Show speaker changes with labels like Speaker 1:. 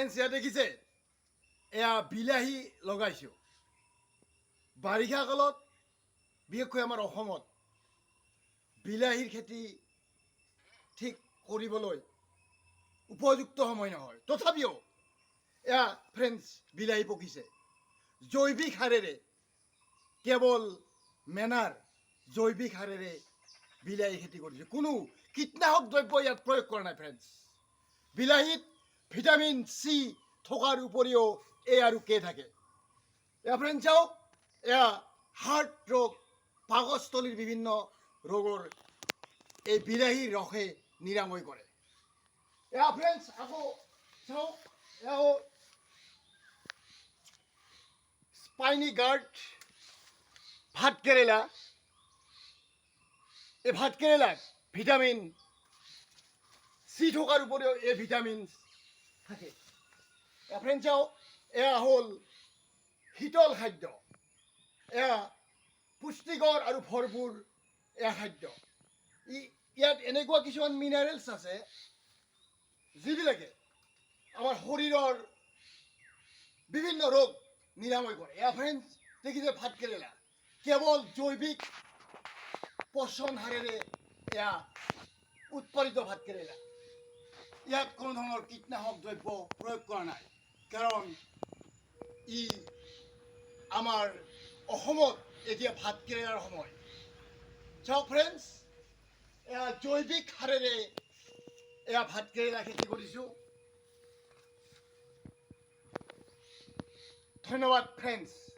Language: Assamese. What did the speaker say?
Speaker 1: ফ্ৰেণ্ডছ ইয়াত দেখিছে এয়া বিলাহী লগাইছোঁ বাৰিষা কালত বিশেষকৈ আমাৰ অসমত বিলাহীৰ খেতি ঠিক কৰিবলৈ উপযুক্ত সময় নহয় তথাপিও এয়া ফ্ৰেণ্ডছ বিলাহী পকিছে জৈৱিক সাৰেৰে কেৱল মেনাৰ জৈৱিক সাৰেৰে বিলাহী খেতি কৰিছে কোনো কীটনাশক দ্ৰব্য ইয়াত প্ৰয়োগ কৰা নাই ফ্ৰেণ্ডছ বিলাহীত ভিটামিন চি থকাৰ উপৰিও এ আৰু কে থাকে এয়া ফ্ৰেণ্ডছ চাওক এয়া হাৰ্ট ৰোগ পাকস্থলীৰ বিভিন্ন ৰোগৰ এই বিলাহীৰ ৰসে নিৰাময় কৰে এয়া ফ্ৰেণ্ডছ আকৌ চাওক এয়া স্পাইনি গাৰ্ড ভাতকেৰেলা এই ভাতকেৰেলাত ভিটামিন চি থকাৰ উপৰিও এই ভিটামিন থাকে ফ্ৰেণ্ডছ চাওক এয়া হ'ল শীতল খাদ্য এয়া পুষ্টিকৰ আৰু ভৰপূৰ এয়া খাদ্য ইয়াত এনেকুৱা কিছুমান মিনাৰেলছ আছে যিবিলাকে আমাৰ শৰীৰৰ বিভিন্ন ৰোগ নিৰাময় কৰে এয়া ফ্ৰেণ্ডছ দেখিছে ভাতকেৰেলা কেৱল জৈৱিক পচন সাৰেৰে এয়া উৎপাদিত ভাতকেৰেলা ইয়াত কোনো ধৰণৰ কীটনাশক দ্ৰব্য প্ৰয়োগ কৰা নাই কাৰণ ই আমাৰ অসমত এতিয়া ভাতকেৰেলাৰ সময় চাওক ফ্ৰেণ্ডছ এয়া জৈৱিক সাৰেৰে এয়া ভাতকেৰেলা খেতি কৰিছোঁ ধন্যবাদ ফ্ৰেণ্ডছ